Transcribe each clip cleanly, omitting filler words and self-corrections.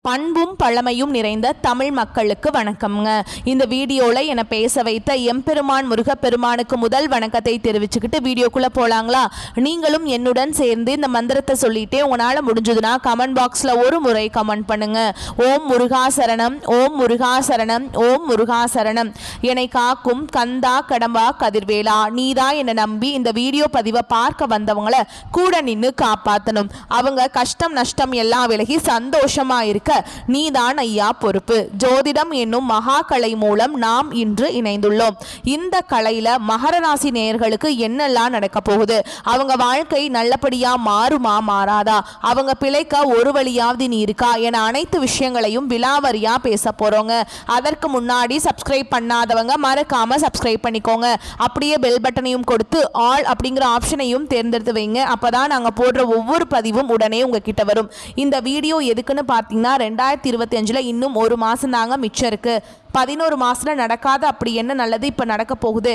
பண்பும் பழமையும் நிறைந்த தமிழ் மக்களுக்கு வணக்கம்ங்க. இந்த வீடியோவில் என்னை பேச வைத்த எம்பெருமான் முருகப்பெருமானுக்கு முதல் வணக்கத்தை தெரிவிச்சுக்கிட்டு வீடியோக்குள்ளே போகலாங்களா? நீங்களும் என்னுடன் சேர்ந்து இந்த மந்திரத்தை சொல்லிட்டே உங்களால் முடிஞ்சதுன்னா கமெண்ட் பாக்ஸில் ஒரு முறை கமெண்ட் பண்ணுங்க. ஓம் முருகாசரணம், ஓம் முருகாசரணம், ஓம் முருகாசரணம். என்னை காக்கும் கந்தா கடம்பா கதிர்வேலா, நீதான் என்னை நம்பி இந்த வீடியோ பதிவை பார்க்க வந்தவங்களை கூட நின்று காப்பாற்றணும். அவங்க கஷ்டம் நஷ்டம் எல்லாம் விலகி சந்தோஷமா இருக்க நீதான் ஐயா பொறுப்பு. ஜோதிடம் என்னும் மகா கலை மூலம் நாம் இன்று இணைந்துள்ளோம். இந்த கலையில மகர ராசி நேயர்களுக்கு என்னெல்லாம் நடக்க போகுது, அவங்க வாழ்க்கை நல்லபடியா மாறுமா மாறாதா, அவங்க பிழைக்க ஒரு வழியாவது நீ இருக்கா என அனைத்து விஷயங்களையும் விலாவரியா பேச போறோங்க. அதற்கு முன்னாடி சப்ஸ்கிரைப் பண்ணாதவங்க மறக்காம சப்ஸ்கிரைப் பண்ணிக்கோங்க. அப்படியே பெல் பட்டனையும் கொடுத்து ஆல் அப்படிங்கிற ஆப்ஷனையும் தேர்ந்தெடுத்து வைங்க. அப்பதான் நாங்க போடுற ஒவ்வொரு பதிவும் உடனே உங்ககிட்ட வரும். இந்த வீடியோ எதுக்குன்னு பார்த்தீங்கன்னா 2025 இன்னும் ஒரு மாதம் தாங்க மிச்சம் இருக்கு. 11 மாதத்தில் நடக்காத அப்படி என்ன நல்லது இப்போ நடக்க போகுது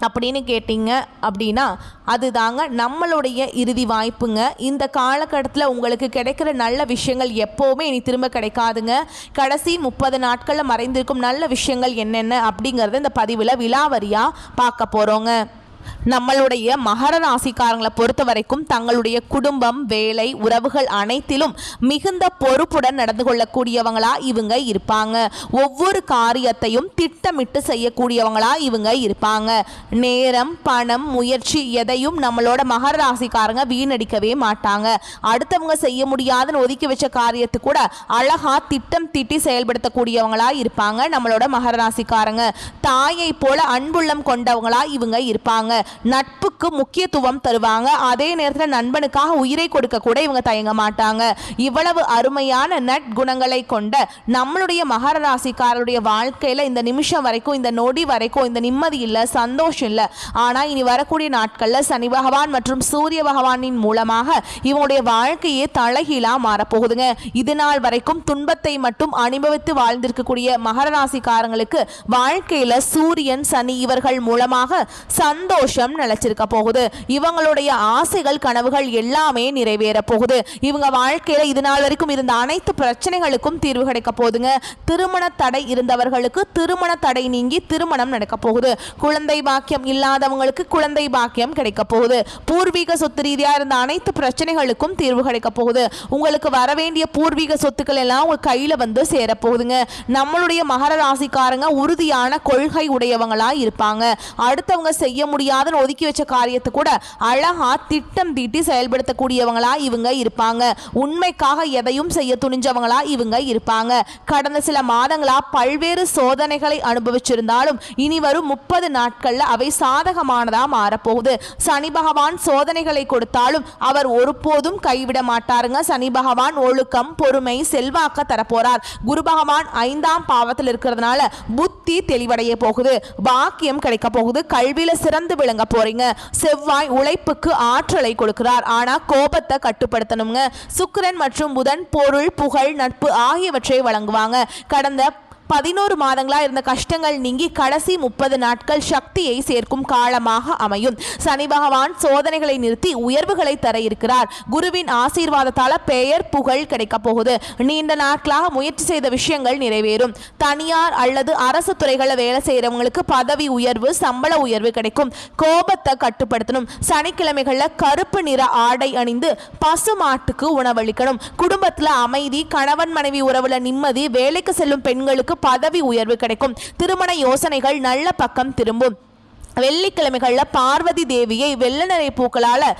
அப்படின்னு கேட்டிங்க அப்படின்னா அதுதாங்க நம்மளுடைய இறுதி வாய்ப்புங்க. இந்த காலகட்டத்தில் உங்களுக்கு கிடைக்கிற நல்ல விஷயங்கள் எப்போவுமே இனி திரும்ப கிடைக்காதுங்க. கடைசி 30 நாட்களில் மறைந்திருக்கும் நல்ல விஷயங்கள் என்னென்ன அப்படிங்கிறத இந்த பதிவில் விலாவரியாக பார்க்க போகிறோங்க. நம்மளுடைய மகர ராசிக்காரங்களை பொறுத்த வரைக்கும் தங்களுடைய குடும்பம், வேலை, உறவுகள் அனைத்திலும் மிகுந்த பொறுப்புடன் நடந்து கொள்ளக்கூடியவங்களா இவங்க இருப்பாங்க. ஒவ்வொரு காரியத்தையும் திட்டமிட்டு செய்யக்கூடியவங்களா இவங்க இருப்பாங்க. நேரம், பணம், முயற்சி எதையும் நம்மளோட மகர ராசிக்காரங்க வீணடிக்கவே மாட்டாங்க. அடுத்தவங்க செய்ய முடியாதுன்னு ஒதுக்கி வச்ச காரியத்தை கூட அழகா திட்டம் தீட்டி செயல்படுத்தக்கூடியவங்களா இருப்பாங்க நம்மளோட மகர ராசிக்காரங்க. தாயை போல அன்புள்ளம் கொண்டவங்களா இவங்க இருப்பாங்க. நட்புக்கு முக்கியத்துவம் தருவாங்க. அதே நேரத்தில் நண்பனுக்காக உயிரை கொடுக்க கூட இவங்க தயங்க மாட்டாங்க. இவ்வளவு அருமையான நற்குணங்களை கொண்ட நம்மளுடைய மகர ராசிக்காரருடைய வாழ்க்கையில இந்த நிமிஷம் வரைக்கும், இந்த நொடி வரைக்கும் இந்த நிம்மதி இல்லை, சந்தோஷம் இல்லை. ஆனால் இனி வரக்கூடிய நாட்களில் சனி பகவான் மற்றும் சூரிய பகவானின் மூலமாக இவங்களுடைய வாழ்க்கையே தலைகீழா மாறப்போகுதுங்க. இது நாள் வரைக்கும் துன்பத்தை மட்டும் அனுபவித்து வாழ்ந்திருக்கக்கூடிய மகர ராசிக்காரங்களுக்கு வாழ்க்கையில சூரியன், சனி இவர்கள் மூலமாக சந்தோஷம் நிலைச்சிருக்க போகுது. இவங்களுடைய ஆசைகள், கனவுகள் எல்லாமே நிறைவேற போகுது. இவங்க வாழ்க்கையில இது நாள் வரைக்கும் இருந்த அனைத்து பிரச்சனைகளுக்கும் தீர்வு கிடைக்க போகுதுங்க. திருமண தடை இருந்தவர்களுக்கு திருமண தடை நீங்கி திருமணம் நடக்க போகுது. குழந்தை பாக்கியம் இல்லாதவங்களுக்கு குழந்தை பாக்கியம் கிடைக்க போகுது. பூர்வீக சொத்து ரீதியா இருந்த அனைத்து பிரச்சனைகளுக்கும் தீர்வு கிடைக்க போகுது. உங்களுக்கு வர வேண்டிய பூர்வீக சொத்துக்கள் எல்லாம் உங்க கையில வந்து சேர போகுதுங்க. நம்மளுடைய மகர ராசிக்காரங்க உறுதியான கொள்கை உடையவங்களா இருப்பாங்க. அடுத்தவங்க செய்ய முடியாத ஒதுக்கி வச்ச காரியத்தை கூட அழகா திட்டம் தீட்டி செயல்படுத்தக்கூடியவங்களா இவங்க இருப்பாங்க. உண்மைக்காக எதையும் செய்ய துணிஞ்சவங்களா இவங்க இருப்பாங்க. கடந்த சில மாதங்களா பல்வேறு சோதனைகளை அனுபவிச்சிருந்தாலும் இனி வரும் 30 நாட்கள்ல அவை சாதகமானதா மாறப்போகுது. சனி பகவான் சோதனைகளை கொடுத்தாலும் அவர் ஒருபோதும் கைவிட மாட்டாருங்க. சனி பகவான் ஒழுக்கம், பொறுமை, செல்வாக்க தரப்போறார். குரு பகவான் 5ஆம் பாவத்தில் இருக்கிறதுனால புத்தி தெளிவடைய போகுது. பாக்கியம் கிடைக்க போகுது. கல்வியில சிறந்து விளங்க போறீங்க. செவ்வாய் உழைப்புக்கு ஆற்றலை கொடுக்கிறார். ஆனா கோபத்தை கட்டுப்படுத்தணுங்க. சுக்கிரன் மற்றும் புதன் பொருள், புகழ், நட்பு ஆகியவற்றை வழங்குவாங்க. கடந்த 11 மாதங்களா இருந்த கஷ்டங்கள் நீங்கி கடைசி 30 நாட்கள் சக்தியை சேர்க்கும் காலமாக அமையும். சனி பகவான் சோதனைகளை நிறுத்தி உயர்வுகளை தர இருக்கிறார். குருவின் ஆசீர்வாதத்தால பெயர், புகழ் கிடைக்க போகுது. நீண்ட நாட்களாக முயற்சி செய்த விஷயங்கள் நிறைவேறும். தனியார் அல்லது அரசு துறைகளை வேலை செய்யறவங்களுக்கு பதவி உயர்வு, சம்பள உயர்வு கிடைக்கும். கோபத்தை கட்டுப்படுத்தணும். சனிக்கிழமைகள்ல கருப்பு நிற ஆடை அணிந்து பசு மாட்டுக்கு உணவளிக்கணும். குடும்பத்துல அமைதி, கணவன் மனைவி உறவுல நிம்மதி, வேலைக்கு செல்லும் பெண்களுக்கு பதவி உயர்வு கிடைக்கும். திருமண யோசனைகள் நல்ல பக்கம் திரும்பும். வெள்ளிக்கிழமைகள்ல பார்வதி தேவியை வெள்ளை நிறை பூக்களால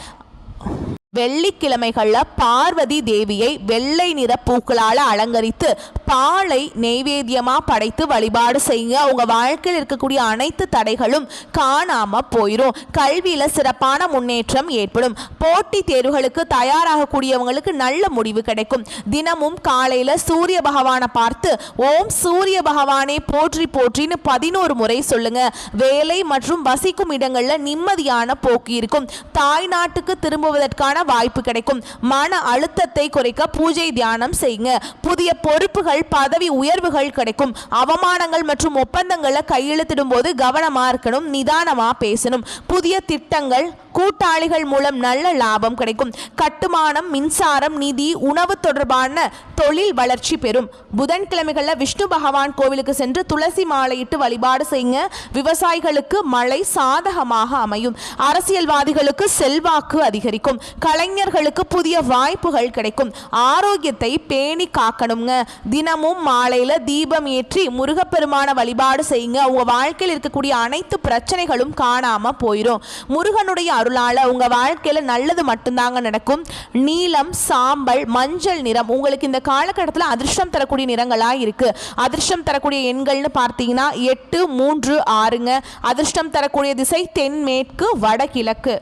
பார்வதி தேவியை வெள்ளை நிற பூக்களால் அலங்கரித்து பாலை நெய்வேத்தியமா படைத்து வழிபாடு செய்யுங்க. உங்க வாழ்க்கையில் இருக்கக்கூடிய அனைத்து தடைகளும் காணாம போயிடும். கல்வியில சிறப்பான முன்னேற்றம் ஏற்படும். போட்டி தேர்வுகளுக்கு தயாராகக்கூடியவங்களுக்கு நல்ல முடிவு கிடைக்கும். தினமும் காலையில சூரிய பகவானை பார்த்து ஓம் சூரிய பகவானே போற்றி போற்றின்னு 11 முறை சொல்லுங்க. வேலை மற்றும் வசிக்கும் இடங்கள்ல நிம்மதியான போக்கு இருக்கும். தாய் நாட்டுக்கு திரும்புவதற்கான வாய்ப்பு கிடைக்கும். மன அழுத்தத்தை குறைக்க பூஜை, தியானம் செய்யுங்க. புதிய பொறுப்புகள், பதவி உயர்வுகள் கிடைக்கும். அவமானங்கள் மற்றும் ஒப்பந்தங்களை கையெழுத்திடும் போது கவனமா இருக்கணும், நிதானமா பேசணும். புதிய திட்டங்கள் கூட்டாளிகள் மூலம் நல்ல லாபம் கிடைக்கும். கட்டுமானம், மின்சாரம், நிதி, உணவு தொடர்பான தொழில் வளர்ச்சி பெறும். புதன்கிழமைகளில் விஷ்ணு பகவான் கோவிலுக்கு சென்று துளசி மாலையிட்டு வழிபாடு செய்யுங்க. விவசாயிகளுக்கு மழை சாதகமாக அமையும். அரசியல்வாதிகளுக்கு செல்வாக்கு அதிகரிக்கும். கலைஞர்களுக்கு புதிய வாய்ப்புகள் கிடைக்கும். ஆரோக்கியத்தை பேணி காக்கணுங்க. தினமும் மாலையில தீபம் ஏற்றி முருகப்பெருமான வழிபாடு செய்யுங்க. உங்க வாழ்க்கையில் இருக்கக்கூடிய அனைத்து பிரச்சனைகளும் காணாம போயிடும். முருகனுடைய அருளால உங்க வாழ்க்கையில நல்லது மட்டும்தாங்க நடக்கும். நீலம், சாம்பல், மஞ்சள் நிறம் உங்களுக்கு இந்த காலகட்டத்தில் அதிர்ஷ்டம் தரக்கூடிய நிறங்களா இருக்கு. அதிர்ஷ்டம் தரக்கூடிய எண்கள்னு பார்த்தீங்கன்னா 8, 3, 6ங்க. அதிர்ஷ்டம் தரக்கூடிய திசை தென்மேற்கு, வடகிழக்கு.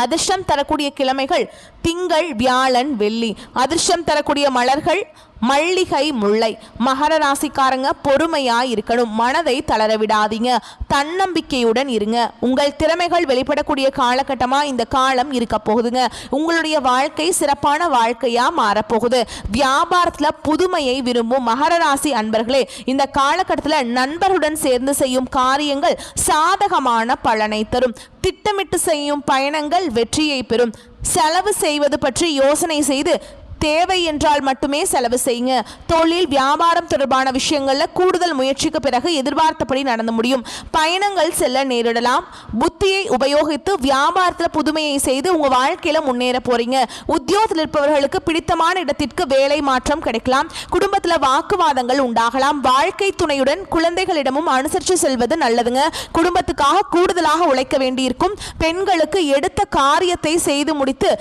அதிர்ஷ்டம் தரக்கூடிய கிழமைகள் திங்கள், வியாழன், வெள்ளி. அதிர்ஷ்டம் தரக்கூடிய மலர்கள் மல்லிகை, முல்லை. மகர ராசிக்காரங்க பொறுமையா இருக்கணும். மனதை தளர விடாதீங்க. தன்னம்பிக்கையுடன் இருங்க. உங்கள் திறமைகள் வெளிப்படக்கூடிய காலகட்டமா இந்த காலம் இருக்க போகுதுங்க. உங்களுடைய வாழ்க்கை சிறப்பான வாழ்க்கையா மாறப்போகுது. வியாபாரத்துல புதுமையை விரும்பும் மகர ராசி அன்பர்களே, இந்த காலகட்டத்தில் நண்பர்களுடன் சேர்ந்து செய்யும் காரியங்கள் சாதகமான பலனை தரும். திட்டமிட்டு செய்யும் பயணங்கள் வெற்றியை பெறும். செலவு செய்வது பற்றி யோசனை செய்து தேவை என்றால் மட்டுமே செலவு செய்யுங்க. தொழில், வியாபாரம் தொடர்பான விஷயங்கள்ல கூடுதல் முயற்சிக்கு பிறகு எதிர்பார்த்தபடி நடந்து முடியும். பயணங்கள் செல்ல நேரிடலாம். புத்தியை உபயோகித்து வியாபாரத்தில் புதுமையை செய்து உங்க வாழ்க்கையில முன்னேற போறீங்க. உத்தியோகத்தில் இருப்பவர்களுக்கு பிடித்தமான இடத்திற்கு வேலை மாற்றம் கிடைக்கலாம். குடும்பத்தில் வாக்குவாதங்கள் உண்டாகலாம். வாழ்க்கை துணையுடன் குழந்தைகளிடமும் அனுசரித்து செல்வது நல்லதுங்க. குடும்பத்துக்காக கூடுதலாக உழைக்க வேண்டியிருக்கும். பெண்களுக்கு எடுத்த காரியத்தை செய்து முடித்து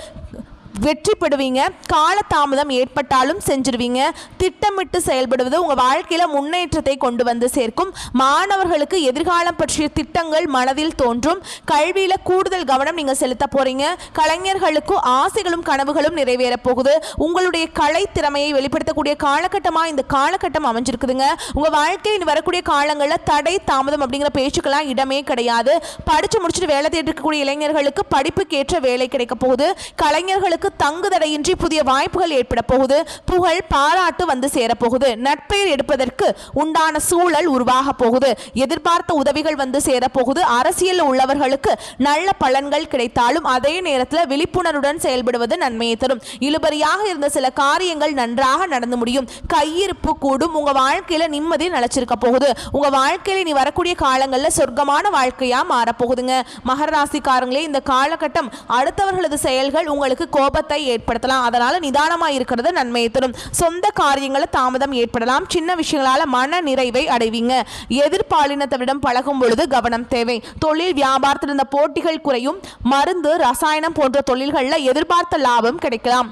வெற்றி பெறுவீங்க. காலதாமதம் ஏற்பட்டாலும் செஞ்சிருவீங்க. திட்டமிட்டு செயல்படுவது உங்கள் வாழ்க்கையில் முன்னேற்றத்தை கொண்டு வந்து சேர்க்கும். மாணவர்களுக்கு எதிர்காலம் பற்றிய திட்டங்கள் மனதில் தோன்றும். கல்வியில் கூடுதல் கவனம் நீங்கள் செலுத்த போறீங்க. கலைஞர்களுக்கு ஆசைகளும் கனவுகளும் நிறைவேற போகுது. உங்களுடைய கலை திறமையை வெளிப்படுத்தக்கூடிய காலகட்டமாக இந்த காலகட்டம் அமைஞ்சிருக்குதுங்க. உங்கள் வாழ்க்கையில் வரக்கூடிய காலங்களில் தடை தாமதம் அப்படிங்கிற பேச்சுக்கெல்லாம் இடமே கிடையாது. படித்து முடிச்சுட்டு வேலை தேடி இருக்கக்கூடிய இளைஞர்களுக்கு படிப்புக்கேற்ற வேலை கிடைக்க போகுது. கலைஞர்களுக்கு தங்குதடையின்றி புதிய வாய்ப்புகள் ஏற்பட போகுது. புகழ், பாராட்டு வந்து சேரப்போகுது. நட்பெயர் எடுப்பதற்கு உண்டான சூழல் உருவாக போகுது. எதிர்பார்த்த உதவிகள் வந்து சேரப்போகுது. அரசியல் உள்ளவர்களுக்கு நல்ல பலன்கள் கிடைத்தாலும் அதே நேரத்தில் விழிப்புணர்வுடன் செயல்படுவது நன்மையை தரும். இழுபறியாக இருந்த சில காரியங்கள் நன்றாக நடந்து முடியும். கையிருப்பு கூடும். உங்க வாழ்க்கையில நிம்மதி நிலைச்சிருக்க போகுது. உங்க வாழ்க்கையில நீ வரக்கூடிய காலங்களில் சொர்க்கமான வாழ்க்கையா மாறப்போகுதுங்க. மகர ராசிக்காரங்களே, இந்த காலகட்டம் அடுத்தவர்களது செயல்கள் உங்களுக்கு கோபத்தை ஏற்படுத்தலாம். அதனால நிதானமா இருக்கிறது நன்மையை தரும். சொந்த காரியங்களை தாமதம் ஏற்படலாம். சின்ன விஷயங்களால மன நிறைவை அடைவீங்க. எதிர்பாலினத்தவிடம் பழகும் பொழுது கவனம் தேவை. தொழில், வியாபாரத்தில் இருந்த போட்டிகள் குறையும். மருந்து, ரசாயனம் போன்ற தொழில்களில் எதிர்பார்த்த லாபம் கிடைக்கலாம்.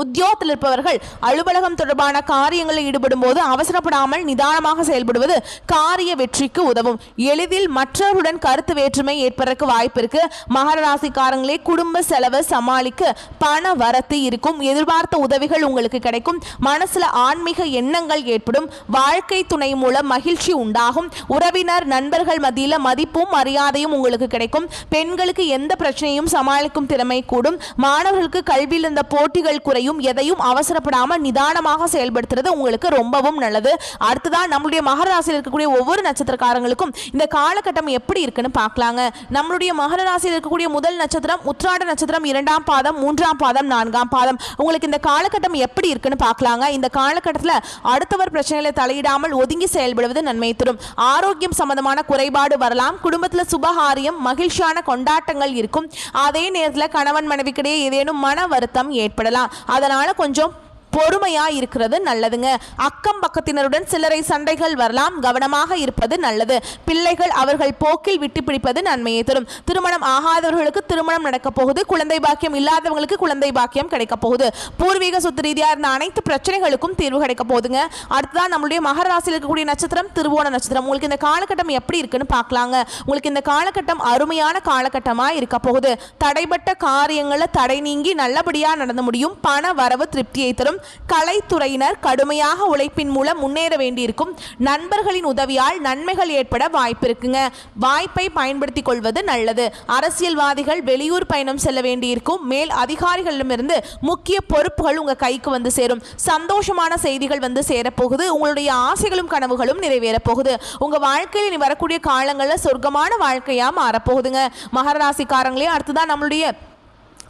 உத்தியோகத்தில் இருப்பவர்கள் அலுவலகம் தொடர்பான காரியங்களில் ஈடுபடும் போது அவசரப்படாமல் நிதானமாக செயல்படுவது காரிய வெற்றிக்கு உதவும். எளிதில் மற்றவருடன் கருத்து வேற்றுமை ஏற்பதற்கு வாய்ப்பு இருக்கு. மகர ராசிக்காரங்களே, குடும்ப செலவு சமாளிக்க பண வரத்து இருக்கும். எதிர்பார்த்த உதவிகள் உங்களுக்கு கிடைக்கும். மனசுல ஆன்மீக எண்ணங்கள் ஏற்படும். வாழ்க்கை துணை மூலம் மகிழ்ச்சி உண்டாகும். உறவினர், நண்பர்கள் மத்தியில் மதிப்பும் மரியாதையும் உங்களுக்கு கிடைக்கும். பெண்களுக்கு எந்த பிரச்சனையும் சமாளிக்கும் திறமை கூடும். மாணவர்களுக்கு கல்வியில் இருந்த போட்டிகள் குறையும். எதையும் அவசரப்படாம நிதானமாக செயல்படுத்துறது உங்களுக்கு ரொம்பவும் நல்லது. அடுத்ததான் நம்மளுடைய மகர ராசியில் இருக்கக்கூடிய ஒவ்வொரு நட்சத்திரக்காரங்களுக்கும் இந்த காலகட்டம் எப்படி இருக்குன்னு பார்க்கலாங்க. நம்மளுடைய மகர ராசியில் இருக்கக்கூடிய முதல் நட்சத்திரம் உத்திராட நட்சத்திரம், 2ஆம் பாதம், 3ஆம் பாதம், 4ஆம் பாதம். உங்களுக்கு இந்த காலகட்டம் எப்படி இருக்குன்னு பார்க்கலாங்க. இந்த காலகட்டத்தில் அடுத்தவர் பிரச்சனைகளை தலையிடாமல் ஒதுங்கி செயல்படுவது நன்மை தரும். ஆரோக்கியம் சம்பந்தமான குறைபாடு வரலாம். குடும்பத்தில் சுபகாரியம், மகிழ்ச்சியான கொண்டாட்டங்கள் இருக்கும். அதே நேரத்தில் கணவன் மனைவிக்கிடையே ஏதேனும் மன வருத்தம் ஏற்படலாம். அதனால கொஞ்சம் பொறுமையா இருக்கிறது நல்லதுங்க. அக்கம் பக்கத்தினருடன் சிலரை சண்டைகள் வரலாம். கவனமாக இருப்பது நல்லது. பிள்ளைகள் அவர்கள் போக்கில் விட்டு பிடிப்பது நன்மையை தரும். திருமணம் ஆகாதவர்களுக்கு திருமணம் நடக்க போகுது. குழந்தை பாக்கியம் இல்லாதவங்களுக்கு குழந்தை பாக்கியம் கிடைக்க போகுது. பூர்வீக சொத்து ரீதியா இருந்த அனைத்து பிரச்சனைகளுக்கும் தீர்வு கிடைக்க போகுதுங்க. அடுத்ததான் நம்மளுடைய மகர ராசியில் இருக்கக்கூடிய நட்சத்திரம் திருவோண நட்சத்திரம். உங்களுக்கு இந்த காலகட்டம் எப்படி இருக்குன்னு பார்க்கலாங்க. உங்களுக்கு இந்த காலகட்டம் அருமையான காலகட்டமா இருக்க போகுது. தடைப்பட்ட காரியங்களை தடை நீங்கி நல்லபடியா நடந்து முடியும். பண வரவு திருப்தியை தரும். கலைத்துறையினர் கடுமையாக உழைப்பின் மூலம் முன்னேற வேண்டியிருக்கும். நண்பர்களின் உதவியால் நன்மைகள் ஏற்பட வாய்ப்பு இருக்குங்க. வாய்ப்பை பயன்படுத்திக் கொள்வது நல்லது. அரசியல்வாதிகள் வெளியூர் பயணம் செல்ல வேண்டியிருக்கும். மேல் அதிகாரிகளிடமிருந்து முக்கிய பொறுப்புகள் உங்க கைக்கு வந்து சேரும். சந்தோஷமான செய்திகள் வந்து சேரப்போகுது. உங்களுடைய ஆசைகளும் கனவுகளும் நிறைவேற போகுது. உங்க வாழ்க்கையில் இனி வரக்கூடிய காலங்களில் சொர்க்கமான வாழ்க்கையா மாறப்போகுதுங்க. மகர ராசிக்காரங்களே, அடுத்துதான் நம்மளுடைய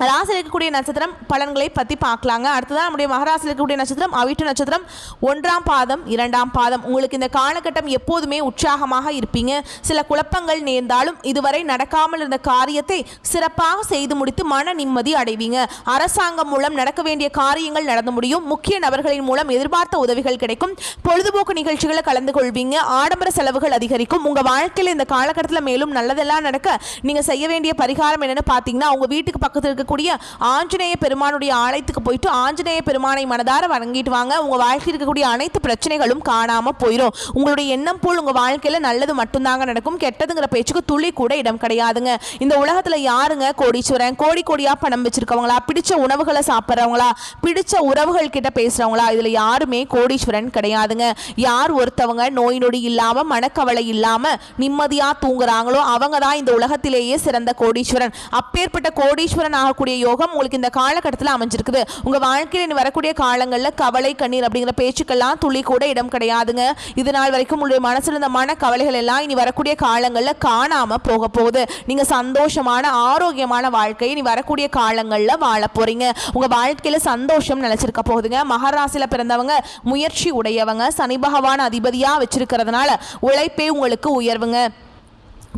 ராசியில் இருக்கக்கூடிய நட்சத்திரம் பலன்களை பற்றி பார்க்கலாங்க. அடுத்ததான் நம்முடைய மகராசியில் இருக்கக்கூடிய நட்சத்திரம் அவிட்ட நட்சத்திரம் 1ஆம் பாதம் 2ஆம் பாதம். உங்களுக்கு இந்த காலகட்டம் எப்போதுமே உற்சாகமாக இருப்பீங்க. சில குழப்பங்கள் நேர்ந்தாலும் இதுவரை நடக்காமல் இருந்த காரியத்தை சிறப்பாக செய்து முடித்து மன நிம்மதி அடைவீங்க. அரசாங்கம் மூலம் நடக்க வேண்டிய காரியங்கள் நடந்து முடியும். முக்கிய நபர்களின் மூலம் எதிர்பார்த்த உதவிகள் கிடைக்கும். பொழுதுபோக்கு நிகழ்ச்சிகளை கலந்து கொள்வீங்க. ஆடம்பர செலவுகள் அதிகரிக்கும். உங்கள் வாழ்க்கையில் இந்த காலகட்டத்தில் மேலும் நல்லதெல்லாம் நடக்க நீங்கள் செய்ய வேண்டிய பரிகாரம் என்னென்னு பார்த்தீங்கன்னா, உங்கள் வீட்டுக்கு பக்கத்தில் கூடிய ஆஞ்சநேய பெருமானுடைய ஆலயத்துக்கு போயிட்டு ஆஞ்சநேய பெருமானை மனதார வணங்கிட்டு வாங்க. உங்க வாழ்க்கையில் இருக்கக்கூடிய அனைத்து பிரச்சனைகளும் காணாம போயிடும். உங்களுடைய எண்ணம் போல் உங்க வாழ்க்கையில நல்லது மட்டும்தாங்க நடக்கும். கெட்டதுங்கிற பேச்சுக்கு துளி கூட இடம் கிடையாதுங்க. இந்த உலகத்துல யாருங்க கோடீஸ்வரன்? கோடி கோடியா பணம் வச்சிருக்கவங்களா, பிடிச்ச உணவுகளை சாப்பிட்றவங்களா, பிடிச்ச உறவுகள் கிட்ட பேசுறவங்களா? இதுல யாருமே கோடீஸ்வரன் கிடையாதுங்க. யார் ஒருத்தவங்க நோய் நொடி இல்லாம மனக்கவலை இல்லாம நிம்மதியா தூங்குறாங்களோ அவங்க தான் இந்த உலகத்திலேயே சிறந்த கோடீஸ்வரன். அப்பேற்பட்ட கோடீஸ்வரன் கூடிய யோகம் உங்களுக்கு இந்த காலகட்டத்தில் அமைஞ்சிருக்குது. உங்க வாழ்க்கையில் வரக்கூடிய காலங்களில் கவலை கண்ணீர் அப்படிங்கிற பேச்சுக்கெல்லாம் துளி கூட இடம் கிடையாதுங்க. இது நாள் வரைக்கும் உங்களுடைய மனசுல இருந்த மன கவலைகள் எல்லாம் இனி வரக்கூடிய காலங்களில் காணாம போக போகுது. நீங்க சந்தோஷமான ஆரோக்கியமான வாழ்க்கையை இனி வரக்கூடிய காலங்களில் வாழ போறீங்க. உங்க வாழ்க்கையில சந்தோஷம் நிலைச்சிருக்க போகுதுங்க. மகராசியில பிறந்தவங்க முயற்சி உடையவங்க. சனி பகவான் அதிபதியா வச்சிருக்கிறதுனால உழைப்பே உங்களுக்கு உயர்வுங்க.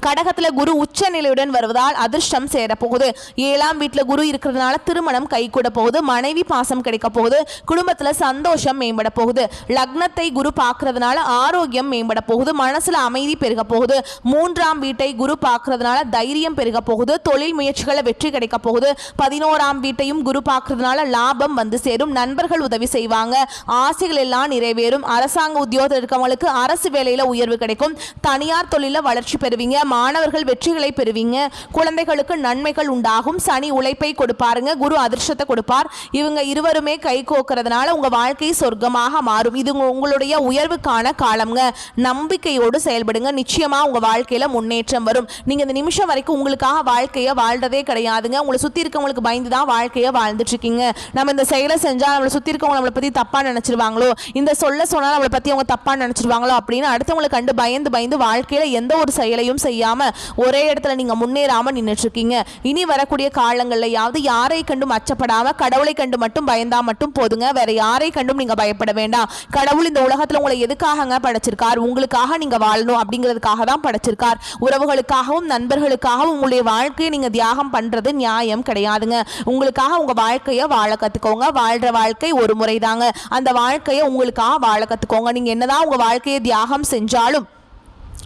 கடகத்தில் குரு உச்ச நிலையுடன் வருவதால் அதிர்ஷ்டம் சேரப்போகுது. 7ஆம் வீட்டில் குரு இருக்கிறதுனால திருமணம் கைகூட போகுது. மனைவி பாசம் கிடைக்க போகுது. குடும்பத்தில் சந்தோஷம் மேம்பட போகுது. லக்னத்தை குரு பார்க்கறதுனால ஆரோக்கியம் மேம்பட போகுது. மனசுல அமைதி பெருக போகுது. 3ஆம் வீட்டை குரு பார்க்கறதுனால தைரியம் பெருக போகுது. தொழில் முயற்சிகளை வெற்றி கிடைக்க போகுது. 11ஆம் வீட்டையும் குரு பார்க்கறதுனால லாபம் வந்து சேரும். நண்பர்கள் உதவி செய்வாங்க. ஆசைகள் எல்லாம் நிறைவேறும். அரசாங்க உத்தியோகத்தில் இருக்கவங்களுக்கு அரசு வேலையில உயர்வு கிடைக்கும். தனியார் தொழில வளர்ச்சி பெறுவீங்க. மாணவர்கள் வெற்றிகளை பெறுவீங்க. குழந்தைகளுக்கு நன்மைகள் உண்டாகும். சனி உழைப்பை கொடுப்பாருங்க. குரு அதிர்ஷ்டத்தை கொடுப்பார். இவங்க இருவருமே கை கோக்கிறதுனால உங்க வாழ்க்கை சொர்க்கமாக மாறும். இது உங்களுடைய உயர்வுக்கான காலம்ங்க. நம்பிக்கையோடு செயல்படுங்க. நிச்சயமா உங்க வாழ்க்கையில முன்னேற்றம் வரும். நீங்க இந்த நிமிஷம் வரைக்கும் உங்களுக்காக வாழ்க்கையை வாழ்றதே கிடையாதுங்க. உங்களை சுத்தி இருக்கவங்களுக்கு பயந்து தான் வாழ்க்கையை வாழ்ந்துட்டு இருக்கீங்க. நம்ம இந்த செயலை செஞ்சா நம்மளை சுத்தி இருக்கவங்க நம்மளை பத்தி தப்பா நினைச்சிருவாங்களோ, இந்த சொல்ல சொன்னா நம்மளை பத்தி அவங்க தப்பா நினைச்சிருவாங்களோ அப்படின்னு அடுத்தவங்களை கண்டு பயந்து வாழ்க்கையில எந்த ஒரு செயலையும் செய்யாம ஒரே இடத்துல நீங்க முன்னேறாம நின்னுட்டு இருக்கீங்க. இனி வரக்கூடிய காலங்கள்லயாவது யாரை கண்டும் அச்சப்படாம கடவுளை கண்டு மட்டும் பயந்தா மட்டும் போதுங்க. வேற யாரை கண்டும் நீங்க பயப்பட வேண்டாம். கடவுள் இந்த உலகத்துல உங்களை எதுக்காக படைச்சிருக்கார்? உங்களுக்காக நீங்க வாழணும் அப்படிங்கிறதுக்காக தான் படைச்சிருக்கார். உறவுகளுக்காகவும் நண்பர்களுக்காகவும் உங்களுடைய வாழ்க்கையை நீங்க தியாகம் பண்றது நியாயம் கிடையாதுங்க. உங்களுக்காக உங்க வாழ்க்கையை வாழ கத்துக்கோங்க. வாழ்ற வாழ்க்கை ஒரு முறை தாங்க. அந்த வாழ்க்கையை உங்களுக்காக வாழ கத்துக்கோங்க. நீங்க என்னதான் உங்க வாழ்க்கையை தியாகம் செஞ்சாலும்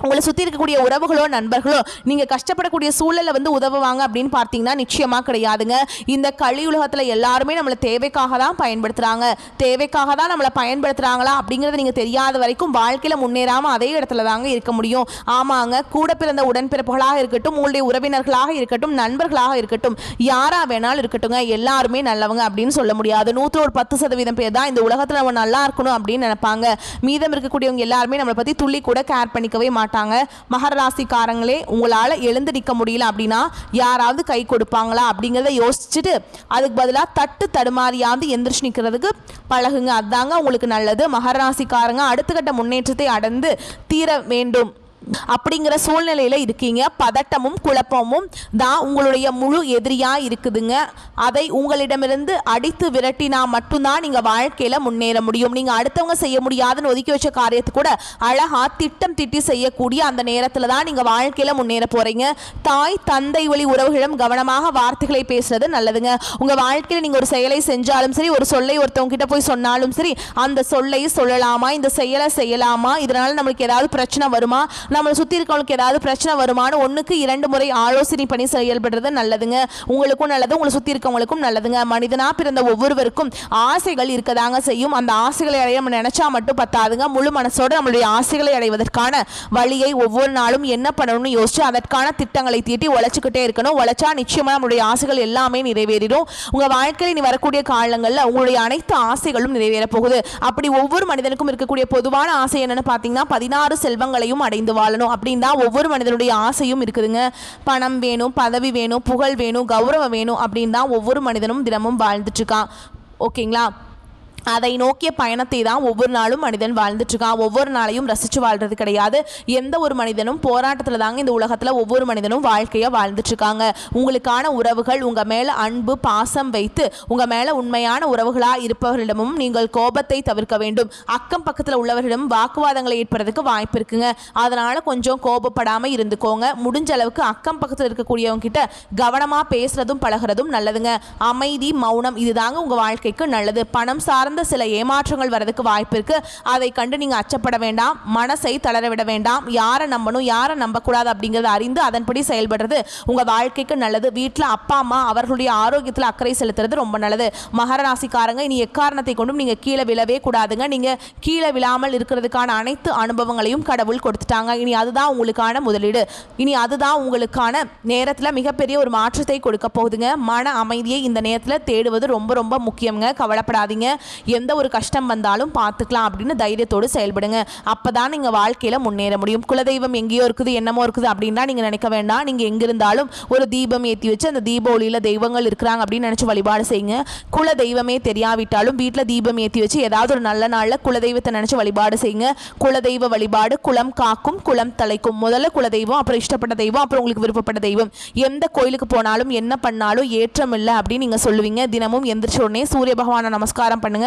உங்களை சுற்றி இருக்கக்கூடிய உறவுகளோ நண்பர்களோ நீங்கள் கஷ்டப்படக்கூடிய சூழலை வந்து உதவுவாங்க அப்படின்னு பார்த்தீங்கன்னா நிச்சயமாக கிடையாதுங்க. இந்த கலியுலகத்தில் எல்லாருமே நம்மளை தேவைக்காக தான் பயன்படுத்துகிறாங்க. தேவைக்காக தான் நம்மளை பயன்படுத்துகிறாங்களா அப்படிங்கிறது நீங்கள் தெரியாத வரைக்கும் வாழ்க்கையில் முன்னேறாமல் அதே இடத்துல தாங்க இருக்க முடியும். ஆமாங்க, கூட பிறந்த உடன்பிறப்புகளாக இருக்கட்டும், உங்களுடைய உறவினர்களாக இருக்கட்டும், நண்பர்களாக இருக்கட்டும், யாராக வேணாலும் இருக்கட்டுங்க, எல்லாருமே நல்லவங்க அப்படின்னு சொல்ல முடியாது. 110% பேர் தான் இந்த உலகத்தில் நம்ம நல்லா இருக்கணும் அப்படின்னு நினைப்பாங்க. மீதம் இருக்கக்கூடியவங்க எல்லாருமே நம்மளை பற்றி துள்ளி கூட கேர் பண்ணிக்கவே மாட்டாங்க. மகர ராசிக்காரங்களே, உங்களால எழுந்து நிற்க முடியல அப்படின்னா யாராவது கை கொடுப்பாங்களா அப்படிங்கிறத யோசிச்சுட்டு அதுக்கு பதிலாக தட்டு தடுமாறியாவது எந்திரிச்சு நிற்கிறதுக்கு பழகுங்க. அதுதாங்க உங்களுக்கு நல்லது. மகர ராசிக்காரங்க அடுத்த கட்ட முன்னேற்றத்தை அடைந்து தீர வேண்டும் அப்படிங்கிற சூழ்நிலையில இருக்கீங்க. பதட்டமும் குழப்பமும் தான் உங்களுடைய முழு எதிரியா இருக்குதுங்க. அதை உங்களிடமிருந்து அடித்து விரட்டினா மட்டும்தான் நீங்க வாழ்க்கையில முன்னேற முடியும். நீங்க அடுத்தவங்க செய்ய முடியாதுன்னு ஒதுக்கி வச்ச காரியத்தை கூட அழகா திட்டம் திட்டி செய்யக்கூடிய அந்த நேரத்துல தான் நீங்க வாழ்க்கையில முன்னேற போறீங்க. தாய் தந்தை வழி உறவுகளிடம் கவனமாக வார்த்தைகளை பேசுறது நல்லதுங்க. உங்க வாழ்க்கையில நீங்க ஒரு செயலை செஞ்சாலும் சரி, ஒரு சொல்லை ஒருத்தவங்க கிட்ட போய் சொன்னாலும் சரி, அந்த சொல்லை சொல்லலாமா, இந்த செயலை செய்யலாமா, இதனால நம்மளுக்கு ஏதாவது பிரச்சனை வருமா, நம்மளை சுற்றி இருக்கவங்களுக்கு ஏதாவது பிரச்சனை வருமானு 1க்கு 2 முறை ஆலோசனை பண்ணி செயல்படுறது நல்லதுங்க. உங்களுக்கும் நல்லது, உங்களை சுற்றி இருக்கவங்களுக்கும் நல்லதுங்க. மனிதனாக பிறந்த ஒவ்வொருவருக்கும் ஆசைகள் இருக்கதாங்க செய்யும். அந்த ஆசைகளை அடைய நம்ம நினைச்சா மட்டும் பத்தாதுங்க. முழு மனசோடு நம்மளுடைய ஆசைகளை அடைவதற்கான வழியை ஒவ்வொரு நாளும் என்ன பண்ணணும்னு யோசிச்சு அதற்கான திட்டங்களை தீட்டி உழைச்சிக்கிட்டே இருக்கணும். உழைச்சா நிச்சயமா நம்மளுடைய ஆசைகள் எல்லாமே நிறைவேறிடும். உங்க வாழ்க்கையில் இனி வரக்கூடிய காலங்களில் உங்களுடைய அனைத்து ஆசைகளும் நிறைவேற போகுது. அப்படி ஒவ்வொரு மனிதனுக்கும் இருக்கக்கூடிய பொதுவான ஆசை என்னன்னு பார்த்தீங்கன்னா 16 செல்வங்களையும் அடைந்து வாழணும் அப்படின்னு தான் ஒவ்வொரு மனிதனுடைய ஆசையும் இருக்குதுங்க. பணம் வேணும், பதவி வேணும், புகழ் வேணும், கௌரவம் வேணும் அப்படின்னு தான் ஒவ்வொரு மனிதனும் தினமும் வாழ்ந்துட்டு இருக்கான். ஓகேங்களா? அதை நோக்கிய பயணத்தை தான் ஒவ்வொரு நாளும் மனிதன் வாழ்ந்துட்டு இருக்கான். ஒவ்வொரு நாளையும் ரசித்து வாழ்றது கிடையாது. எந்த ஒரு மனிதனும் போராட்டத்தில் தாங்க இந்த உலகத்தில் ஒவ்வொரு மனிதனும் வாழ்க்கையை வாழ்ந்துட்டு இருக்காங்க. உங்களுக்கான உறவுகள் உங்கள் மேலே அன்பு பாசம் வைத்து உங்கள் மேலே உண்மையான உறவுகளாக இருப்பவர்களிடமும் நீங்கள் கோபத்தை தவிர்க்க வேண்டும். அக்கம் பக்கத்தில் உள்ளவர்களிடம் வாக்குவாதங்களை ஏற்படுறதுக்கு வாய்ப்பு இருக்குங்க. அதனால் கொஞ்சம் கோபப்படாமல் இருந்துக்கோங்க. முடிஞ்ச அளவுக்கு அக்கம் பக்கத்தில் இருக்கக்கூடியவங்க கிட்ட கவனமாக பேசுறதும் பழகிறதும் நல்லதுங்க. அமைதி மௌனம் இதுதாங்க உங்கள் வாழ்க்கைக்கு நல்லது. பணம் சார்ந்த சில ஏமாற்றங்கள் வரதுக்கு வாய்ப்பு இருக்கு. அதை கண்டு நீங்க அச்சப்பட வேண்டாம், மனசை தளர விட வேண்டாம். யாரை நம்பணும் யாரை நம்பக்கூடாது அப்படிங்கிறத அறிந்து அதன்படி செயல்படுறது உங்க வாழ்க்கைக்கு நல்லது. வீட்டில் அப்பா அம்மா அவர்களுடைய ஆரோக்கியத்தில் அக்கறை செலுத்துறது ரொம்ப நல்லது. மகர ராசிக்காரங்க இனி எக்காரணத்தை கொண்டும் நீங்க கீழே விழவே கூடாதுங்க. நீங்க கீழே விழாமல் இருக்கிறதுக்கான அனைத்து அனுபவங்களையும் கடவுள் கொடுத்துட்டாங்க. இனி அதுதான் உங்களுக்கான முதலீடு. இனி அதுதான் உங்களுக்கான நேரத்தில் மிகப்பெரிய ஒரு மாற்றத்தை கொடுக்க போகுதுங்க. மன அமைதியை இந்த நேரத்தில் தேடுவது ரொம்ப ரொம்ப முக்கியங்க. கவலைப்படாதீங்க. எந்த ஒரு கஷ்டம் வந்தாலும் பார்த்துக்கலாம் அப்படின்னு தைரியத்தோடு செயல்படுங்க. அப்பதான் நீங்க வாழ்க்கையில முன்னேற முடியும். குலதெய்வம் எங்கேயோ இருக்குது என்னமோ இருக்குது அப்படின்னா நீங்க நினைக்க வேண்டாம். நீங்க எங்க இருந்தாலும் ஒரு தீபம் ஏற்றி வச்சு அந்த தீப ஒளியில தெய்வங்கள் இருக்கிறாங்க அப்படின்னு நினைச்சு வழிபாடு செய்யுங்க. குல தெய்வமே தெரியாவிட்டாலும் வீட்டில் தீபம் ஏற்றி வச்சு ஏதாவது ஒரு நல்ல நாள்ல குலதெய்வத்தை நினைச்சு வழிபாடு செய்யுங்க. குலதெய்வ வழிபாடு குலம் காக்கும் குலம் தலைக்கும். முதல்ல குலதெய்வம், அப்புறம் இஷ்டப்பட்ட தெய்வம், அப்புறம் உங்களுக்கு விருப்பப்பட்ட தெய்வம். எந்த கோயிலுக்கு போனாலும் என்ன பண்ணாலும் ஏற்றம் இல்லை அப்படின்னு நீங்க சொல்லுவீங்க. தினமும் எந்திரிச்ச உடனே சூரிய பகவானை நமஸ்காரம் பண்ணுங்க.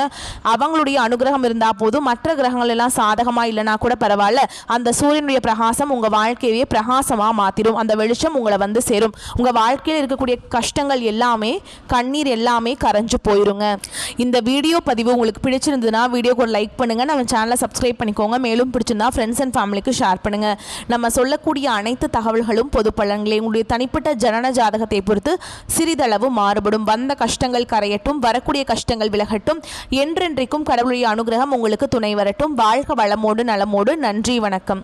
அவங்களுடைய அனுகிரகம் இருந்தா போதும். மற்ற கிரகங்கள் எல்லாம் சாதகமா இல்லைனா கூட பரவாயில்ல. அந்த சூரியனுடைய பிரகாசம் உங்க வாழ்க்கையே பிரகாசமா மாத்திரும். அந்த வெளிச்சம் உங்களை வந்து சேரும். உங்க வாழ்க்கையில் இருக்கக்கூடிய கஷ்டங்கள் எல்லாமே கண்ணீர் எல்லாமே கரைஞ்சு போயிருங்க. இந்த வீடியோ பதிவு உங்களுக்கு பிடிச்சிருந்ததுன்னா வீடியோக்கு ஒரு லைக் பண்ணுங்க. நம்ம சேனலை சப்ஸ்கிரைப் பண்ணிக்கோங்க. மேலும் பிடிச்சிருந்தா ஃப்ரெண்ட்ஸ் அண்ட் ஃபேமிலிக்கு ஷேர் பண்ணுங்க. நம்ம சொல்லக்கூடிய அனைத்து தகவல்களும் பொது பலன்களே. உங்களுடைய தனிப்பட்ட ஜனன ஜாதகத்தை பொறுத்து சிறிதளவு மாறுபடும். வந்த கஷ்டங்கள் கரையட்டும், வரக்கூடிய கஷ்டங்கள் விலகட்டும். என்றென்றைக்கும் கடவுளுடைய அனுகிரகம் உங்களுக்கு துணை வரட்டும். வாழ்க வளமோடு நலமோடு. நன்றி, வணக்கம்.